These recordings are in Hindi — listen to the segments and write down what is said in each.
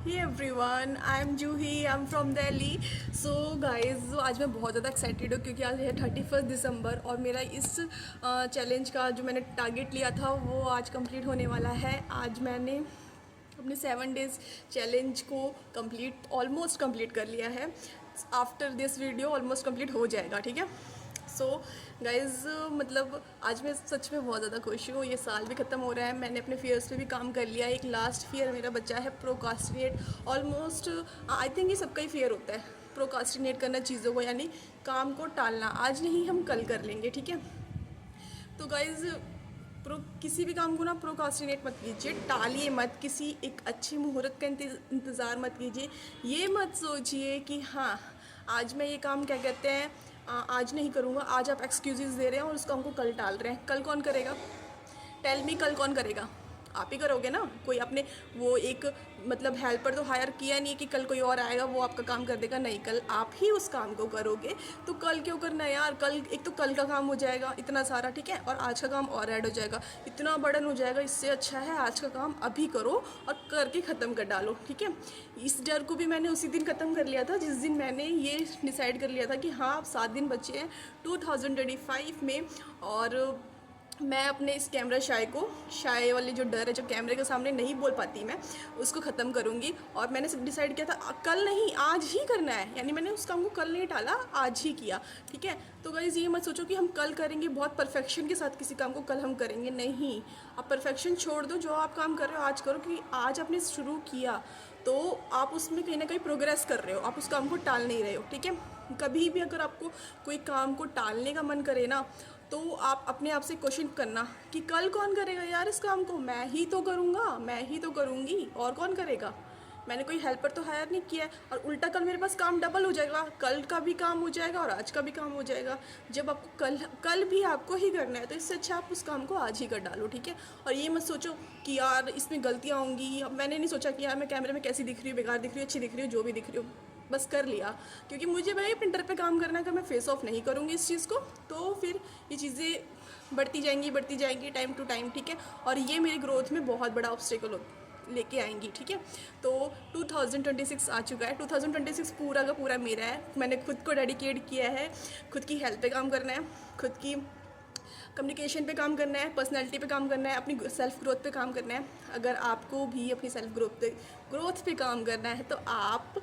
Hey everyone, I'm Juhi, I'm from Delhi. So guys, आज मैं बहुत ज़्यादा एक्साइटेड हूँ क्योंकि आज है 31 दिसंबर और मेरा इस चैलेंज का जो मैंने टारगेट लिया था वो आज कंप्लीट होने वाला है। आज मैंने अपने 7 डेज़ चैलेंज को ऑलमोस्ट कंप्लीट कर लिया है। After this video almost complete हो जाएगा, ठीक है। सो गाइज़ मतलब आज मैं सच में बहुत ज़्यादा खुश हूँ। ये साल भी ख़त्म हो रहा है, मैंने अपने फियर्स पे भी काम कर लिया। एक लास्ट फियर मेरा बचा है, प्रोकास्टिनेट। ऑलमोस्ट आई थिंक ये सबका ही फियर होता है, प्रोकास्टिनेट करना चीज़ों को, यानी काम को टालना। आज नहीं, हम कल कर लेंगे, ठीक है। तो गाइज़ किसी भी काम को ना प्रोकास्टिनेट मत कीजिए, टालिए मत। किसी एक अच्छे मुहूर्त का इंतज़ार मत कीजिए। ये मत सोचिए कि हाँ आज मैं ये काम क्या कहते हैं आज नहीं करूँगा। आज आप एक्सक्यूज़ेस दे रहे हैं और उस काम को कल टाल रहे हैं। कल कौन करेगा? टेल मी, कल कौन करेगा? आप ही करोगे ना। कोई अपने वो एक मतलब हेल्पर तो हायर किया नहीं कि कल कोई और आएगा वो आपका काम कर देगा। नहीं, कल आप ही उस काम को करोगे। तो कल क्यों करना है यार? कल एक तो कल का काम हो जाएगा इतना सारा, ठीक है, और आज का काम और ऐड हो जाएगा, इतना बर्डन हो जाएगा। इससे अच्छा है आज का काम अभी करो और करके ख़त्म कर डालो, ठीक है। इस डर को भी मैंने उसी दिन ख़त्म कर लिया था जिस दिन मैंने ये डिसाइड कर लिया था कि हाँ अब 7 दिन बचे हैं 2025 में। और मैं अपने इस कैमरा शाय वाली जो डर है, जो कैमरे के सामने नहीं बोल पाती मैं, उसको ख़त्म करूँगी। और मैंने सब डिसाइड किया था कल नहीं आज ही करना है, यानी मैंने उस काम को कल नहीं टाला, आज ही किया, ठीक है। तो गाइज़ ये मत सोचो कि हम कल करेंगे, बहुत परफेक्शन के साथ किसी काम को कल हम करेंगे। नहीं, आप परफेक्शन छोड़ दो, जो आप काम कर रहे हो आज करो, क्योंकि आज आपने शुरू किया तो आप उसमें कहीं ना कहीं प्रोग्रेस कर रहे हो, आप उस काम को टाल नहीं रहे हो, ठीक है। कभी भी अगर आपको कोई काम को टालने का मन करे ना, तो आप अपने आप से क्वेश्चन करना कि कल कौन करेगा यार इस काम को? मैं ही तो करूँगा, मैं ही तो करूँगी, और कौन करेगा? मैंने कोई हेल्पर तो हायर नहीं किया है। और उल्टा कल मेरे पास काम डबल हो जाएगा, कल का भी काम हो जाएगा और आज का भी काम हो जाएगा। जब आपको कल भी आपको ही करना है तो इससे अच्छा आप उस काम को आज ही कर डालो, ठीक है। और ये मत सोचो कि यार इसमें गलतियाँ होंगी। मैंने नहीं सोचा कि यार मैं कैमरे में कैसी दिख रही हूँ, बेकार दिख रही हूँ, अच्छी दिख रही हूँ, जो भी दिख रही हूँ, बस कर लिया। क्योंकि मुझे भाई प्रिंटर पे काम करना है, अगर मैं फेस ऑफ नहीं करूँगी इस चीज़ को तो फिर ये चीज़ें बढ़ती जाएंगी टाइम टू टाइम, ठीक है। और ये मेरी ग्रोथ में बहुत बड़ा ऑब्स्टेकल लेके आएंगी, ठीक है। तो 2026 आ चुका है, 2026 पूरा का पूरा मेरा है। मैंने खुद को डेडिकेट किया है, खुद की हेल्थ पे काम करना है, खुद की कम्युनिकेशन पे काम करना है, पर्सनैलिटी पे काम करना है, अपनी सेल्फ ग्रोथ पे काम करना है। अगर आपको भी अपनी सेल्फ ग्रोथ पे काम करना है तो आप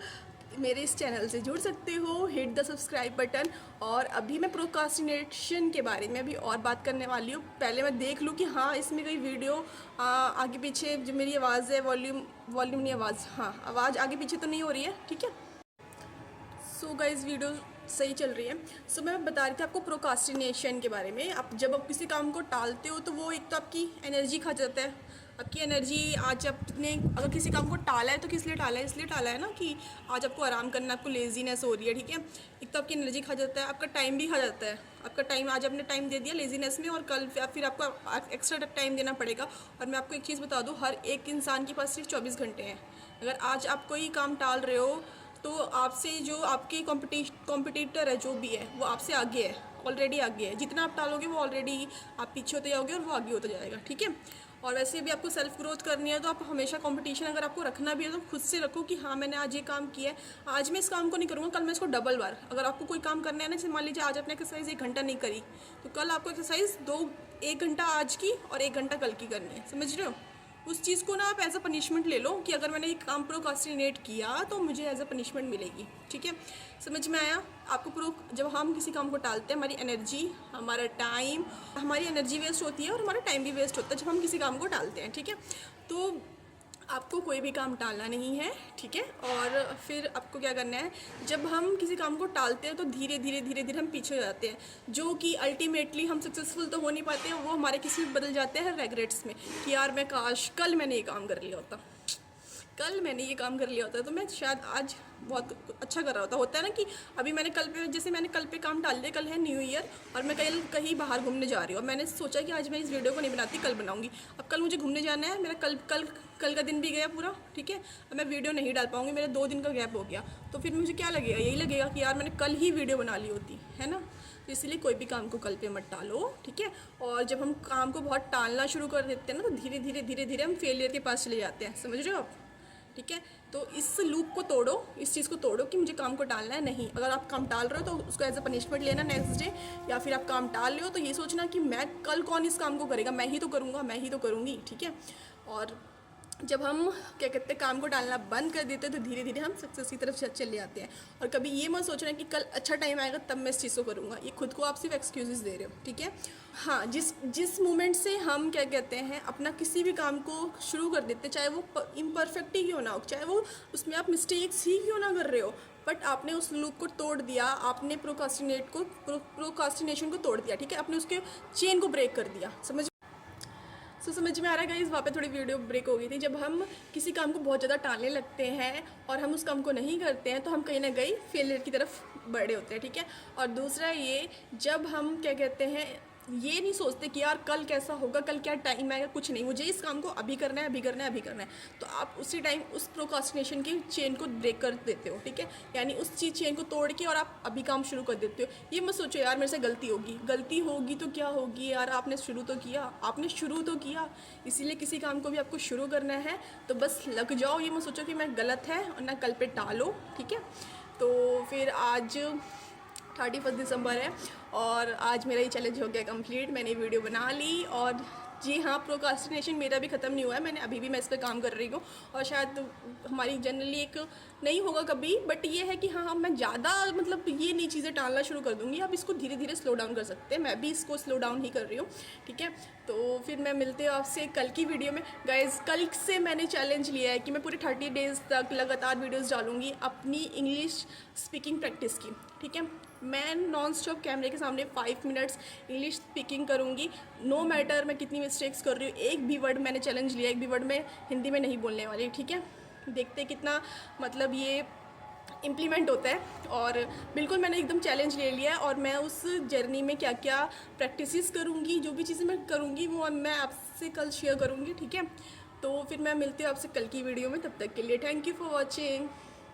मेरे इस चैनल से जुड़ सकते हो, हिट द सब्सक्राइब बटन। और अभी मैं प्रोकास्टिनेशन के बारे में अभी और बात करने वाली हूँ। पहले मैं देख लूँ कि हाँ इसमें कोई वीडियो आगे पीछे, जो मेरी आवाज़ है, वॉल्यूम नहीं, आवाज़, हाँ आवाज़ आगे पीछे तो नहीं हो रही है, ठीक है। सो गाइज़ वीडियो सही चल रही है। सो मैं बता रही थी आपको प्रोकास्टिनेशन के बारे में। आप जब आप किसी काम को टालते हो तो वो एक तो आपकी एनर्जी खा जाता है। आपकी एनर्जी, आज आपने अगर किसी काम को टाला है तो किस लिए टाला है? इसलिए टाला है ना कि आज आपको आराम करना, आपको लेजीनेस हो रही है, ठीक है। एक तो आपकी एनर्जी खा जाता है, आपका टाइम भी खा जाता है। आपका टाइम, आज आपने टाइम दे दिया लेजीनेस में और कल फिर आपको एक्स्ट्रा टाइम देना पड़ेगा। और मैं आपको एक चीज़ बता दूँ, हर एक इंसान के पास सिर्फ 24 घंटे हैं। अगर आज आप कोई काम टाल रहे हो तो आपसे जो आपके कॉम्पिटिटर है, जो भी है, वो आपसे आगे है, ऑलरेडी आगे है। जितना आप टालोगे वो ऑलरेडी आप पीछे होते जाओगे और वो आगे होता जाएगा, ठीक है। और वैसे भी आपको सेल्फ ग्रोथ करनी है तो आप हमेशा कंपटीशन अगर आपको रखना भी है तो खुद से रखो कि हाँ मैंने आज ये काम किया है, आज मैं इस काम को नहीं करूँगा, कल मैं इसको डबल बार। अगर आपको कोई काम करना है ना, जैसे मान लीजिए आज आपने एक्सरसाइज 1 घंटा नहीं करी तो कल आपको एक्सरसाइज 1 घंटा आज की और 1 घंटा कल की करनी है, समझ रहे हो। उस चीज़ को ना आप एज अ पनिशमेंट ले लो कि अगर मैंने ये काम प्रोकास्टिनेट किया तो मुझे एज अ पनिशमेंट मिलेगी, ठीक है। समझ में आया आपको? जब हम किसी काम को टालते हैं, हमारी एनर्जी, हमारा टाइम, हमारी एनर्जी वेस्ट होती है और हमारा टाइम भी वेस्ट होता है जब हम किसी काम को टालते हैं, ठीक है। तो आपको कोई भी काम टालना नहीं है, ठीक है। और फिर आपको क्या करना है, जब हम किसी काम को टालते हैं तो धीरे धीरे हम पीछे हो जाते हैं, जो कि अल्टीमेटली हम सक्सेसफुल तो हो नहीं पाते हैं। वो हमारे किसी में बदल जाते हैं रेग्रेट्स में कि यार मैं काश कल मैंने ये काम कर लिया होता, कल मैंने ये काम कर लिया होता तो मैं शायद आज बहुत अच्छा कर रहा होता है ना कि अभी मैंने कल पे, जैसे मैंने कल पे काम डाल दिया, कल है न्यू ईयर और मैं कहीं बाहर घूमने जा रही हूँ और मैंने सोचा कि आज मैं इस वीडियो को नहीं बनाती, कल बनाऊंगी। अब कल मुझे घूमने जाना है, मेरा कल का दिन भी गया पूरा, ठीक है। अब मैं वीडियो नहीं डाल पाऊँगी, मेरा 2 दिन का गैप हो गया, तो फिर मुझे क्या लगेगा? यही लगेगा कि यार मैंने कल ही वीडियो बना ली होती, है ना। तो इसलिए कोई भी काम को कल पे मत टालो, ठीक है। और जब हम काम को बहुत टालना शुरू कर देते हैं ना तो धीरे धीरे हम फेलियर के पास चले जाते हैं, समझ रहे हो आप। ठीक है। तो इस लूप को तोड़ो, इस चीज़ को तोड़ो कि मुझे काम को टालना है नहीं। अगर आप काम टाल रहे हो तो उसको एज अ पनिशमेंट लेना नेक्स्ट डे, या फिर आप काम टाल रहे हो तो ये सोचना कि मैं कल कौन इस काम को करेगा, मैं ही तो करूँगा, मैं ही तो करूँगी, ठीक है। और जब हम क्या कहते हैं काम को डालना बंद कर देते हैं तो धीरे धीरे हम सक्सेस की तरफ चले जाते हैं। और कभी ये मत सोचना कि कल अच्छा टाइम आएगा तब मैं इस चीज़ को करूँगा, ये खुद को आप सिर्फ एक्सक्यूजेस दे रहे हो, ठीक है। हाँ, जिस जिस मोमेंट से हम क्या कहते हैं अपना किसी भी काम को शुरू कर देते हैं, चाहे वो इम्परफेक्ट ही क्यों ना हो, चाहे वो उसमें आप मिस्टेक्स ही क्यों ना कर रहे हो, बट आपने उस लूप को तोड़ दिया, आपने प्रोकास्टिनेशन को तोड़ दिया, ठीक है। आपने उसके चेन को ब्रेक कर दिया, समझ में आ रहा है गाइस। वहाँ पे थोड़ी वीडियो ब्रेक हो गई थी। जब हम किसी काम को बहुत ज़्यादा टालने लगते हैं और हम उस काम को नहीं करते हैं तो हम कहीं ना कहीं फेलियर की तरफ बढ़े होते हैं, ठीक है। और दूसरा ये, जब हम क्या कहते हैं ये नहीं सोचते कि यार कल कैसा होगा, कल क्या टाइम आएगा, कुछ नहीं, मुझे इस काम को अभी करना है, अभी करना है, अभी करना है, तो आप उसी टाइम उस प्रोकास्टिनेशन की चेन को ब्रेक कर देते हो, ठीक है। यानी उस चेन को तोड़ के और आप अभी काम शुरू कर देते हो। ये मत सोचो यार मेरे से गलती होगी तो क्या होगी यार, आपने शुरू तो किया, इसीलिए किसी काम को भी आपको शुरू करना है तो बस लग जाओ। ये मत सोचो कि मैं गलत है और ना कल पे टालो, ठीक है। तो फिर आज 31 दिसंबर है और आज मेरा ये चैलेंज हो गया कंप्लीट। मैंने वीडियो बना ली और जी हाँ, प्रोकास्टिनेशन मेरा भी ख़त्म नहीं हुआ है, मैंने अभी भी मैं इस पर काम कर रही हूँ और शायद हमारी जनरली एक नहीं होगा कभी, बट ये है कि हाँ मैं ज़्यादा मतलब ये नई चीज़ें टालना शुरू कर दूँगी। आप इसको धीरे धीरे स्लो डाउन कर सकते हैं, मैं भी इसको स्लो डाउन ही कर रही हूँ, ठीक है। तो फिर मैं मिलते हैं आपसे कल की वीडियो में। गाइज़, कल से मैंने चैलेंज लिया है कि मैं पूरे 30 डेज़ तक लगातार वीडियोज़ डालूँगी अपनी इंग्लिश स्पीकिंग प्रैक्टिस की, ठीक है। मैं नॉन स्टॉप कैमरे के सामने 5 मिनट्स इंग्लिश स्पीकिंग करूँगी, नो मैटर मैं कितनी मिस्टेक्स कर रही हूँ। एक भी वर्ड मैंने चैलेंज लिया, एक भी वर्ड मैं हिंदी में नहीं बोलने वाली, ठीक है। देखते कितना मतलब ये इम्प्लीमेंट होता है। और बिल्कुल मैंने एकदम चैलेंज ले लिया है और मैं उस जर्नी में क्या क्या प्रैक्टिसेस करूँगी, जो भी चीज़ें मैं करूँगी वो मैं आपसे कल शेयर करूँगी, ठीक है। तो फिर मैं मिलती हूँ आपसे कल की वीडियो में, तब तक के लिए थैंक यू फॉर वॉचिंग।